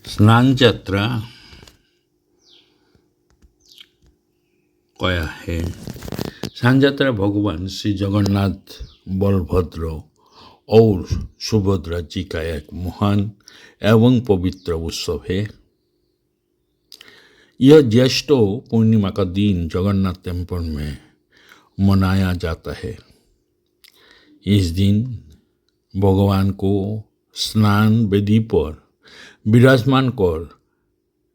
स्नान यात्रा क्या है? स्नान यात्रा भगवान श्री जगन्नाथ, बलभद्र और सुभद्रा जी का एक महान एवं पवित्र उत्सव है। यह ज्येष्ठ पूर्णिमा का दिन जगन्नाथ टेम्पल में मनाया जाता है। इस दिन भगवान को स्नान वेदी पर विराजमान कर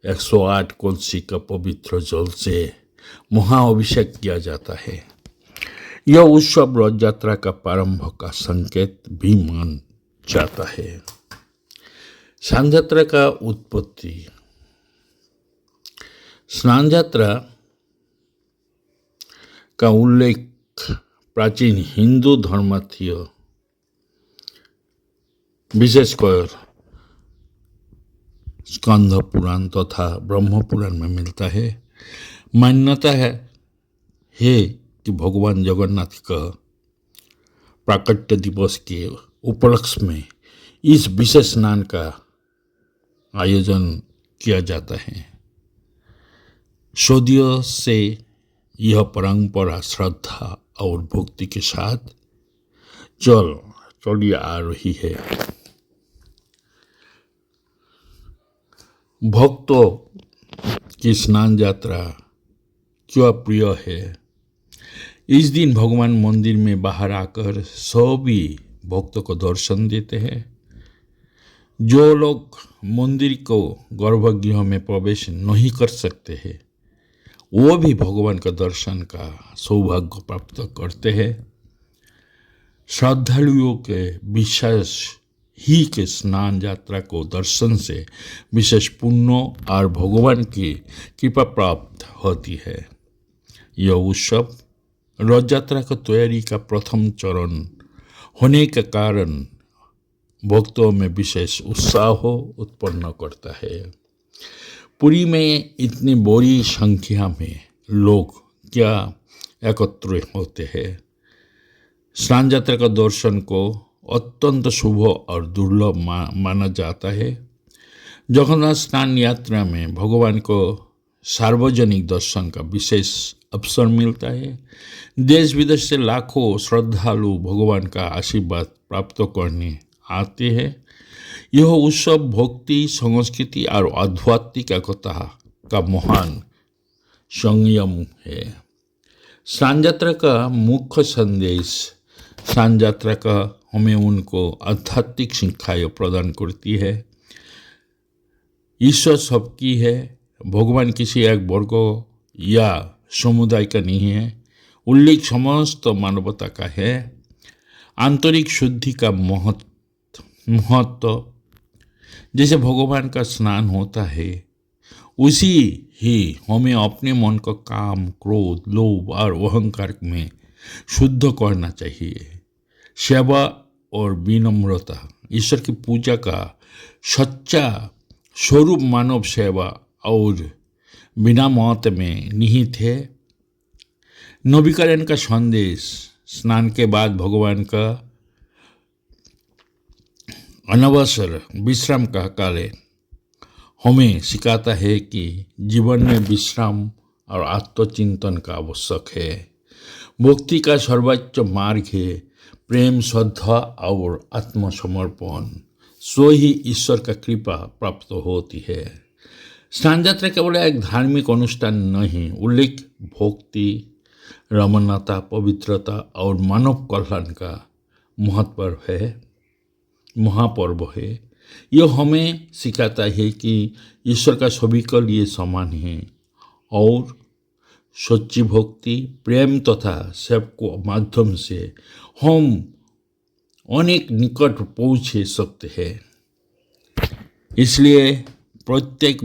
108 कलशी का पवित्र जल से महाअभिषेक किया जाता है। यह उत्सव रथ यात्रा का प्रारंभ का संकेत भी मान जाता है। स्नान यात्रा का उत्पत्ति। स्नान यात्रा का उल्लेख प्राचीन हिंदू धर्मार्थीय विशेषकर स्कंद पुराण तथा ब्रह्म पुराण में मिलता है। मान्यता है कि भगवान जगन्नाथ का प्राकट्य दिवस के उपलक्ष्य में इस विशेष स्नान का आयोजन किया जाता है। सदियों से यह परंपरा श्रद्धा और भक्ति के साथ चली आ रही है। भक्तों की स्नान यात्रा क्यों प्रिय है? इस दिन भगवान मंदिर में बाहर आकर सभी भक्तों को दर्शन देते हैं। जो लोग मंदिर को गर्भगृह में प्रवेश नहीं कर सकते हैं, वो भी भगवान का दर्शन का सौभाग्य प्राप्त करते हैं। श्रद्धालुओं के विश्वास ही के स्नान यात्रा को दर्शन से विशेष पुण्य और भगवान की कृपा प्राप्त होती है। यह उत्सव रथ यात्रा की तैयारी का प्रथम चरण होने के कारण भक्तों में विशेष उत्साह उत्पन्न करता है। पुरी में इतनी बड़ी संख्या में लोग क्या एकत्र होते हैं। स्नान यात्रा का दर्शन को अत्यंत शुभ और दुर्लभ माना जाता है। जगन्नाथ स्नान यात्रा में भगवान को सार्वजनिक दर्शन का विशेष अवसर मिलता है। देश विदेश से लाखों श्रद्धालु भगवान का आशीर्वाद प्राप्त करने आते हैं। यह उत्सव भक्ति, संस्कृति और आध्यात्मिक एकता का महान संयम है। स्नान यात्रा का मुख्य संदेश। स्नान यात्रा का हमें उनको आध्यात्मिक शिक्षाएं प्रदान करती है। ईश्वर सबकी है। भगवान किसी एक वर्ग या समुदाय का नहीं है। उल्लेख समस्त मानवता का है। आंतरिक शुद्धि का महत्व जैसे भगवान का स्नान होता है, उसी ही हमें अपने मन का काम, क्रोध, लोभ और अहंकार में शुद्ध करना चाहिए। सेवा और विनम्रता ईश्वर की पूजा का सच्चा स्वरूप मानव सेवा और बिना मौत में निहित है। नवीकरण का संदेश। स्नान के बाद भगवान का अनवसर विश्राम का कार्य हमें सिखाता है कि जीवन में विश्राम और आत्मचिंतन का आवश्यक है। मुक्ति का सर्वोच्च मार्ग है प्रेम, श्रद्धा और आत्मसमर्पण। सो ही ईश्वर का कृपा प्राप्त होती है। स्नान यात्रा केवल एक धार्मिक अनुष्ठान नहीं, उल्लेख भक्ति, रमणता, पवित्रता और मानव कल्याण का महापर्व है। यह हमें सिखाता है कि ईश्वर का सभी के लिए समान है और सच्ची भक्ति, प्रेम तथा सेवा के माध्यम से हम अनेक निकट पहुँच सकते हैं। इसलिए प्रत्येक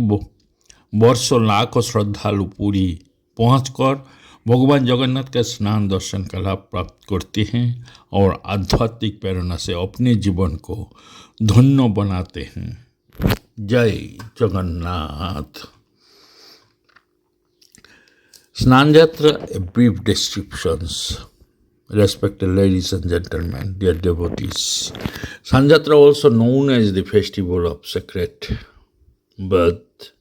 वर्ष लाखों श्रद्धालु पुरी पहुंचकर भगवान जगन्नाथ का स्नान दर्शन का लाभ प्राप्त करते हैं और आध्यात्मिक प्रेरणा से अपने जीवन को धन्य बनाते हैं। जय जगन्नाथ। स्नान यात्रा, a brief descriptions. Respected ladies and gentlemen, dear devotees, Snan Yatra, also known as the festival of sacred but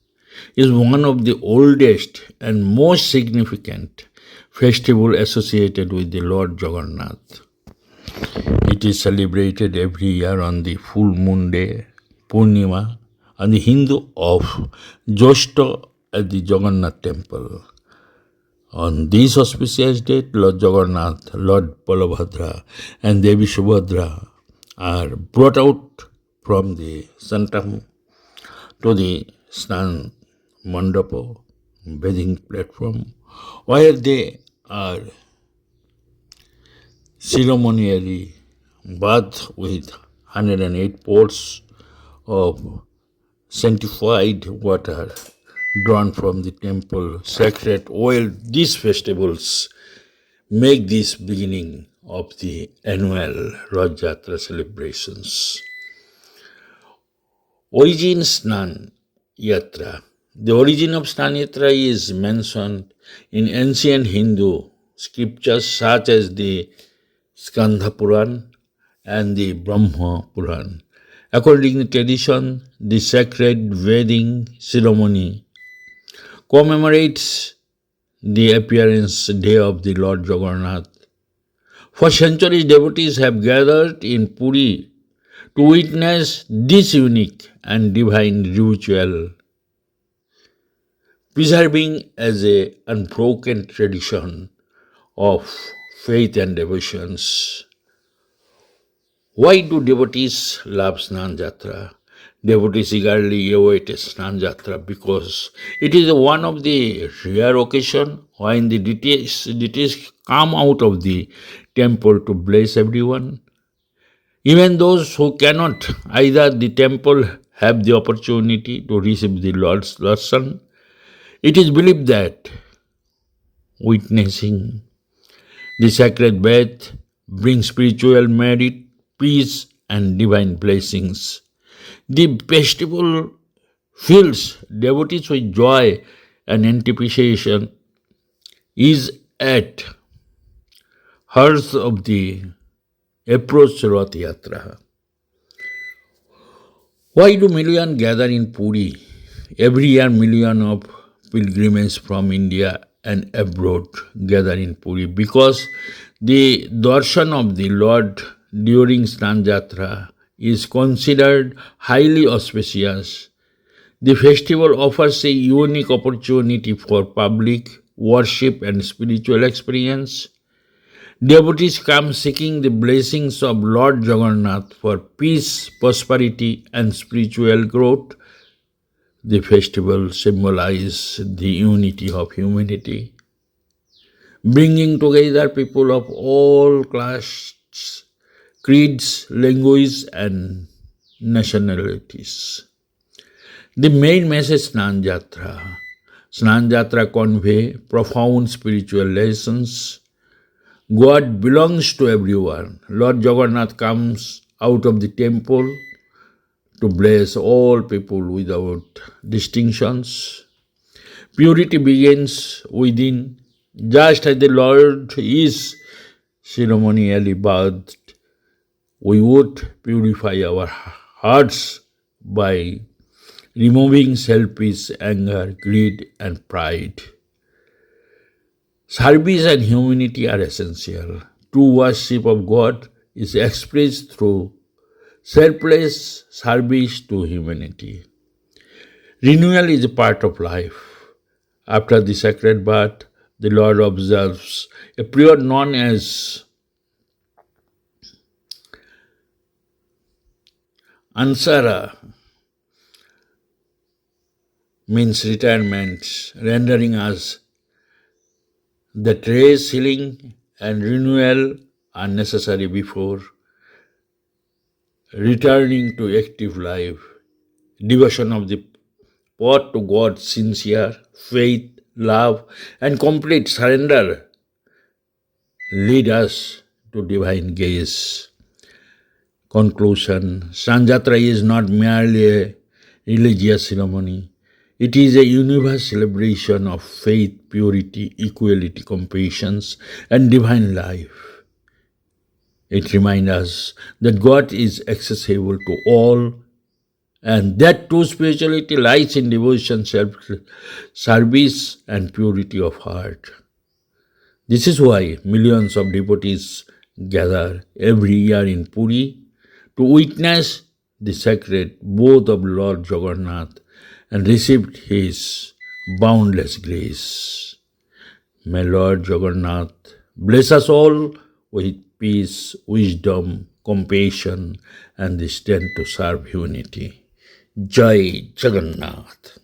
is one of the oldest and most significant festival associated with the Lord Jagannath. It is celebrated every year on the full moon day, Purnima, and the Hindu of Jyeshta at the Jagannath temple. On this auspicious date, Lord Jagannath, Lord Balabhadra, and Devi Subhadra are brought out from the Santam to the Snan Mandapa, bathing platform, where they are ceremonially bathed with 108 pots of sanctified water drawn from the temple sacred oil. These festivals make this beginning of the annual Rath Yatra celebrations. Origin Snan Yatra. The origin of Snan Yatra is mentioned in ancient Hindu scriptures such as the Skandha Puran and the Brahma Puran. According to tradition, the sacred wedding ceremony commemorates the appearance day of the Lord Jagannath. For centuries, devotees have gathered in Puri to witness this unique and divine ritual, preserving as a unbroken tradition of faith and devotions. Why do devotees love Snan Yatra? Devotees eagerly await Snan Yatra because it is one of the rare occasions when the deities come out of the temple to bless everyone. Even those who cannot either the temple have the opportunity to receive the Lord's darshan. It is believed that witnessing the sacred bath brings spiritual merit, peace, and divine blessings. The festival fills devotees with joy and anticipation is at heart of the approach to Rath Yatra. Why do millions gather in Puri? Every year, millions of pilgrims from India and abroad gather in Puri because the darshan of the Lord during Snan Yatra is considered highly auspicious. The festival offers a unique opportunity for public worship and spiritual experience. Devotees come seeking the blessings of Lord Jagannath for peace, prosperity, and spiritual growth. The festival symbolizes the unity of humanity, bringing together people of all classes, creeds, languages, and nationalities. The main message Snan Yatra convey profound spiritual lessons. God belongs to everyone. Lord Jagannath comes out of the temple to bless all people without distinctions. Purity begins within. Just as the Lord is ceremonially bathed, we would purify our hearts by removing selfish anger, greed, and pride. Service and humanity are essential. True worship of God is expressed through selfless service to humanity. Renewal is a part of life. After the sacred bath, the Lord observes a period known as Ansara, means retirement, rendering us that race, healing, and renewal are necessary before returning to active life. Devotion of the path to God, sincere faith, love, and complete surrender lead us to divine gaze. Conclusion: Snan Yatra is not merely a religious ceremony. It is a universal celebration of faith, purity, equality, compassion, and divine life. It reminds us that God is accessible to all And that true spirituality lies in devotion, service, and purity of heart. This is why millions of devotees gather every year in Puri to witness the sacred birth of Lord Jagannath and receive his boundless grace. May Lord Jagannath bless us all with peace, wisdom, compassion, and the strength to serve humanity. Jai Jagannath.